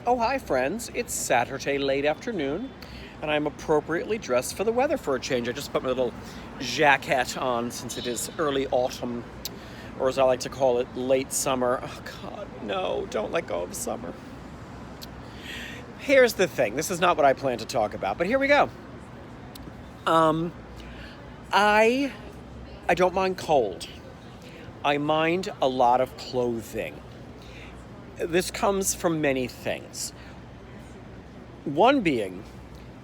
Oh, hi, friends. It's Saturday late afternoon, and I'm appropriately dressed for the weather for a change. I just put my little jacket on since it is early autumn, or as I like to call it, late summer. Oh, God, no, don't let go of summer. Here's the thing. This is not what I plan to talk about, but here we go. Um, I I don't mind cold. I mind a lot of clothing. This comes from many things. One being,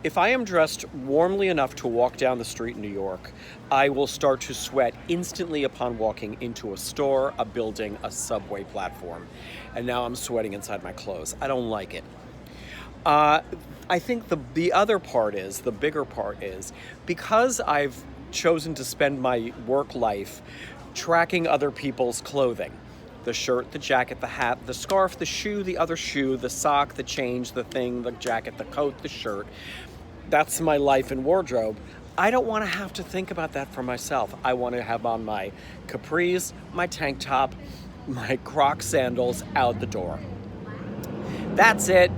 if I am dressed warmly enough to walk down the street in New York, I will start to sweat instantly upon walking into a store, a building, a subway platform. And now I'm sweating inside my clothes. I don't like it. Uh, I think the other part is, the bigger part is, because I've chosen to spend my work life tracking other people's clothing. The shirt, the jacket, the hat, the scarf, the shoe, the other shoe, the sock, the change, the thing, the jacket, the coat, the shirt. That's my life and wardrobe. I don't want to have to think about that for myself. I want to have on my capris, my tank top, my Croc sandals out the door. That's it.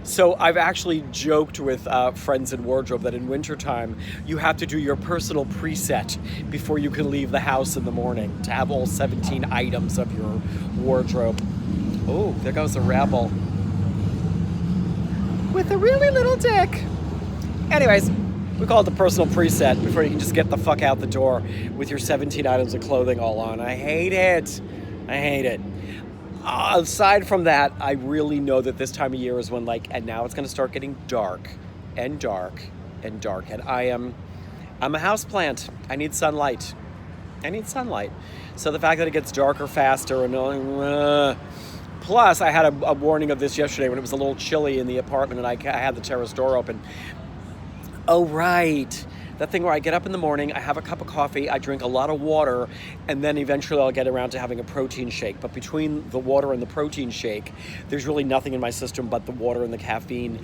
So I've actually joked with friends in wardrobe that in wintertime, you have to do your personal preset before you can leave the house in the morning to have all 17 items of your wardrobe. Oh, there goes a rebel with a really little dick. Anyways, we call it the personal preset before you can just get the fuck out the door with your 17 items of clothing all on. I hate it. I hate it. Aside from that, I really know that this time of year is when, and now it's going to start getting dark and dark and dark. And I'm a houseplant. I need sunlight. I need sunlight. So the fact that it gets darker faster and plus, I had a warning of this yesterday when it was a little chilly in the apartment and I had the terrace door open. Oh, right. That thing where I get up in the morning, I have a cup of coffee, I drink a lot of water, and then eventually I'll get around to having a protein shake. But between the water and the protein shake, there's really nothing in my system but the water and the caffeine.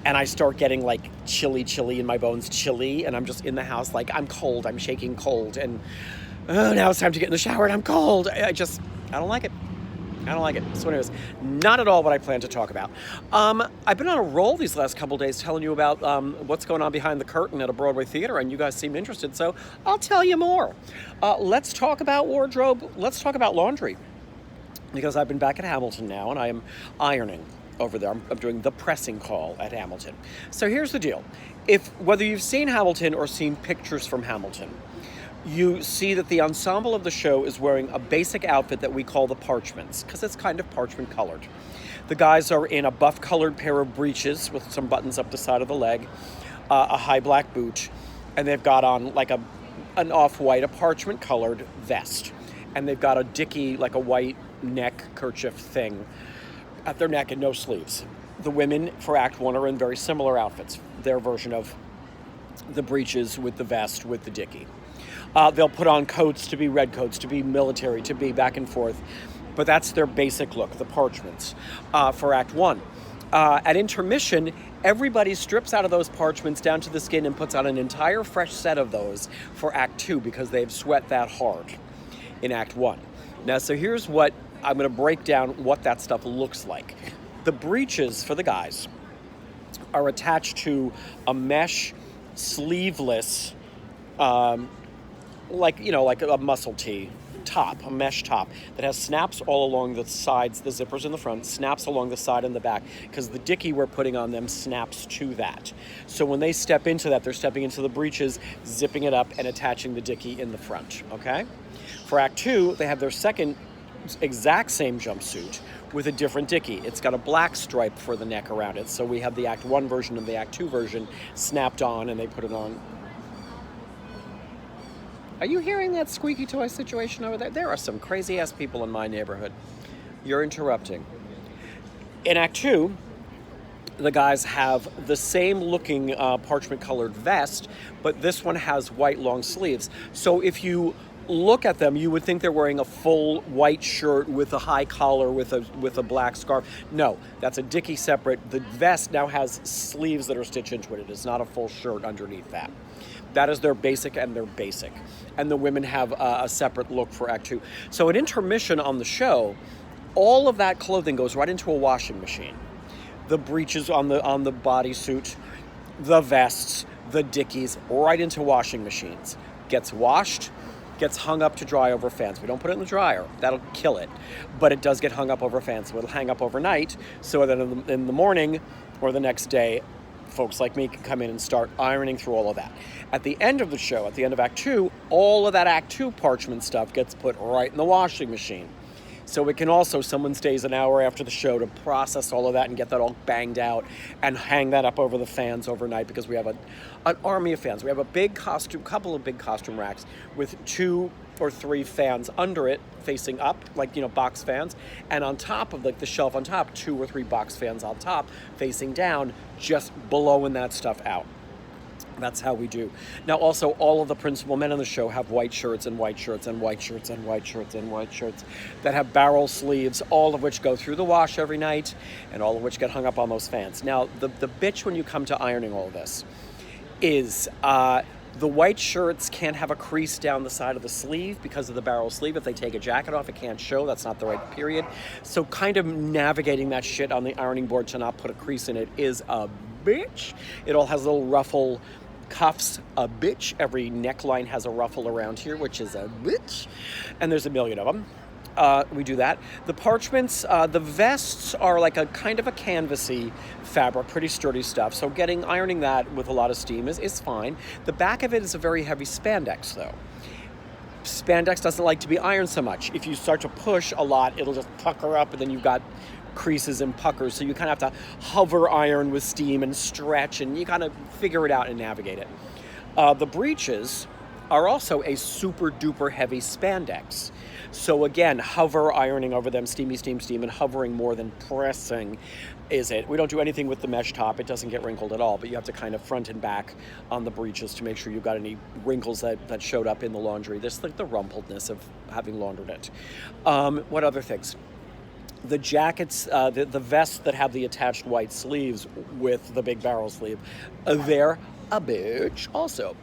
And I start getting chilly in my bones, chilly, and I'm just in the house I'm cold, I'm shaking cold. And now it's time to get in the shower and I'm cold. I don't like it. I don't like it. So anyways, not at all what I plan to talk about. I've been on a roll these last couple days telling you about what's going on behind the curtain at a Broadway theater, and you guys seem interested, so I'll tell you more. Let's talk about wardrobe. Let's talk about laundry. Because I've been back at Hamilton now, and I am ironing over there. I'm doing the pressing call at Hamilton. So here's the deal. Whether you've seen Hamilton or seen pictures from Hamilton, you see that the ensemble of the show is wearing a basic outfit that we call the parchments, because it's kind of parchment colored. The guys are in a buff colored pair of breeches with some buttons up the side of the leg, a high black boot, and they've got on an off-white, a parchment colored vest. And they've got a dickie, a white neck kerchief thing at their neck and no sleeves. The women for Act 1 are in very similar outfits, their version of the breeches with the vest with the dickie. They'll put on coats to be red coats, to be military, to be back and forth. But that's their basic look, the parchments, for Act 1. At intermission, everybody strips out of those parchments down to the skin and puts on an entire fresh set of those for Act 2 because they've sweat that hard in Act 1. Now, so here's what I'm going to break down what that stuff looks like. The breeches for the guys are attached to a mesh sleeveless like a muscle tee top, a mesh top that has snaps all along the sides, the zippers in the front, snaps along the side and the back, because the dickie we're putting on them snaps to that. So when they step into that, they're stepping into the breeches, zipping it up and attaching the dickie in the front, okay? For Act 2, they have their second exact same jumpsuit with a different dickie. It's got a black stripe for the neck around it, so we have the Act 1 version and the Act 2 version snapped on, and they put it on. Are you hearing that squeaky toy situation over there? There are some crazy-ass people in my neighborhood. You're interrupting. In Act 2, the guys have the same looking parchment-colored vest, but this one has white long sleeves. So if you look at them, you would think they're wearing a full white shirt with a high collar with a black scarf. No, that's a dickie separate. The vest now has sleeves that are stitched into it. It is not a full shirt underneath that. That is their basic and their basic. And the women have a separate look for Act 2. So at intermission on the show, all of that clothing goes right into a washing machine. the breeches on the bodysuit, the vests, the dickies, right into washing machines. Gets washed, gets hung up to dry over fans. We don't put it in the dryer. That'll kill it. But it does get hung up over fans. So it'll hang up overnight so that in the morning or the next day, folks like me can come in and start ironing through all of that. At the end of the show, at the end of Act 2, all of that Act 2 parchment stuff gets put right in the washing machine. So it can also, someone stays an hour after the show to process all of that and get that all banged out and hang that up over the fans overnight, because we have an army of fans. We have couple of big costume racks with 2 or 3 fans under it facing up, like, box fans. And on top of the shelf on top, 2 or 3 box fans on top facing down, just blowing that stuff out. That's how we do. Now, also, all of the principal men on the show have white shirts and white shirts and white shirts and white shirts and white shirts that have barrel sleeves, all of which go through the wash every night, and all of which get hung up on those fans. Now, the bitch when you come to ironing all of this is the white shirts can't have a crease down the side of the sleeve because of the barrel sleeve. If they take a jacket off, it can't show. That's not the right period. So kind of navigating that shit on the ironing board to not put a crease in it is a bitch. It all has little ruffle cuffs, a bitch. Every neckline has a ruffle around here, which is a bitch. And there's a million of them. We do that. The parchments, the vests are like a kind of a canvasy fabric, pretty sturdy stuff. So ironing that with a lot of steam is fine. The back of it is a very heavy spandex, though. Spandex doesn't like to be ironed so much. If you start to push a lot, it'll just pucker up, and then you've got creases and puckers. So you kind of have to hover iron with steam and stretch, and you kind of figure it out and navigate it. The breeches are also a super duper heavy spandex. So again, hover ironing over them, steamy, steam, steam, and hovering more than pressing is it. We don't do anything with the mesh top. It doesn't get wrinkled at all, but you have to kind of front and back on the breeches to make sure you've got any wrinkles that showed up in the laundry. There's like the rumpledness of having laundered it. What other things? The jackets, the vests that have the attached white sleeves with the big barrel sleeve, they're a bitch also.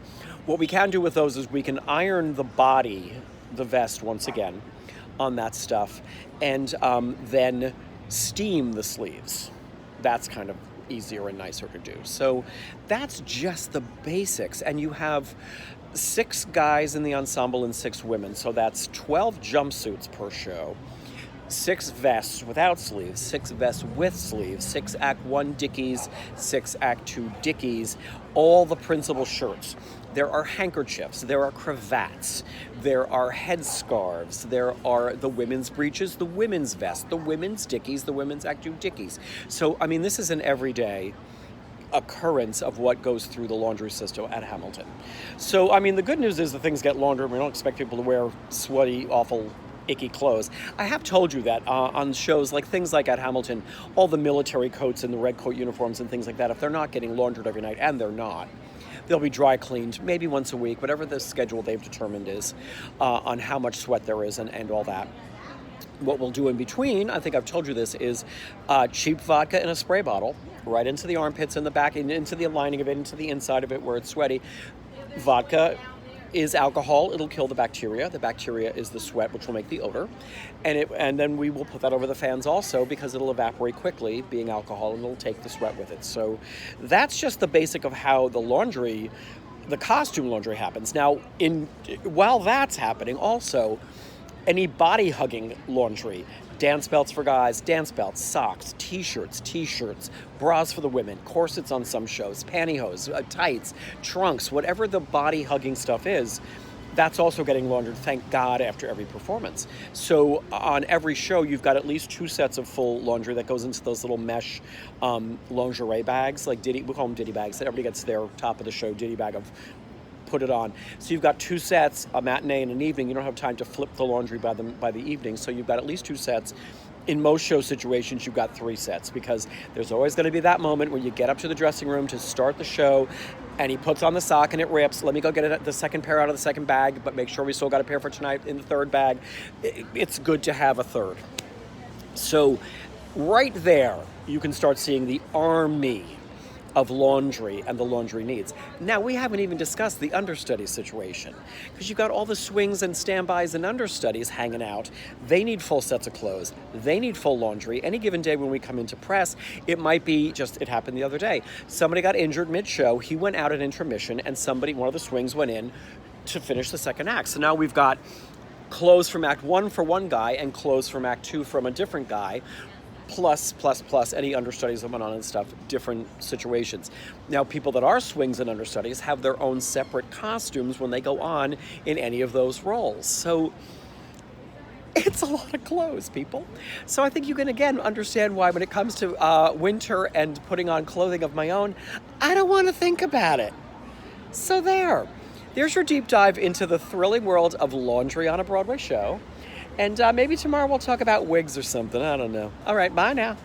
What we can do with those is we can iron the body, the vest once again, on that stuff, and then steam the sleeves. That's kind of easier and nicer to do. So that's just the basics. And you have 6 guys in the ensemble and 6 women. So that's 12 jumpsuits per show. 6 vests without sleeves, 6 vests with sleeves, 6 Act 1 dickies, 6 Act 2 dickies, all the principal shirts. There are handkerchiefs, there are cravats, there are headscarves, there are the women's breeches, the women's vest, the women's dickies, the women's Act 2 dickies. So, I mean, this is an everyday occurrence of what goes through the laundry system at Hamilton. So, I mean, the good news is that things get laundered. We don't expect people to wear sweaty, awful, icky clothes. I have told you that on shows like things like at Hamilton, all the military coats and the red coat uniforms and things like that, if they're not getting laundered every night, and they're not, they'll be dry cleaned maybe once a week, whatever the schedule they've determined is on how much sweat there is and all that. What we'll do in between, I think I've told you this, is cheap vodka in a spray bottle, right into the armpits, in the back, into the lining of it, into the inside of it where it's sweaty. Vodka is alcohol. It'll kill the bacteria. The bacteria is the sweat, which will make the odor. And then we will put that over the fans also, because it'll evaporate quickly, being alcohol, and it'll take the sweat with it. So that's just the basic of how the costume laundry happens. Now, while that's happening, also, any body-hugging laundry, dance belts for guys, dance belts, socks, t-shirts, bras for the women, corsets on some shows, pantyhose, tights, trunks, whatever the body-hugging stuff is, that's also getting laundered, thank God, after every performance. So on every show, you've got at least 2 sets of full laundry that goes into those little mesh lingerie bags, like we call them ditty bags, that everybody gets their top of the show ditty bag of put it on. So you've got 2 sets, a matinee and an evening. You don't have time to flip the laundry by the evening, so you've got at least 2 sets. In most show situations, you've got 3 sets, because there's always going to be that moment when you get up to the dressing room to start the show, and he puts on the sock and it rips. Let me go get the second pair out of the second bag, but make sure we still got a pair for tonight in the third bag. It's good to have a third. So right there, you can start seeing the army of laundry and the laundry needs. Now, we haven't even discussed the understudy situation, because you've got all the swings and standbys and understudies hanging out. They need full sets of clothes. They need full laundry. Any given day when we come into press, it might be just, it happened the other day. Somebody got injured mid-show. He went out at intermission, and one of the swings went in to finish the second act. So now we've got clothes from Act 1 for one guy and clothes from Act 2 from a different guy, plus any understudies that went on and stuff, different situations. Now, people that are swings and understudies have their own separate costumes when they go on in any of those roles. So it's a lot of clothes, people. So I think you can, again, understand why when it comes to winter and putting on clothing of my own, I don't want to think about it. So there's your deep dive into the thrilling world of laundry on a Broadway show. And maybe tomorrow we'll talk about wigs or something. I don't know. All right, bye now.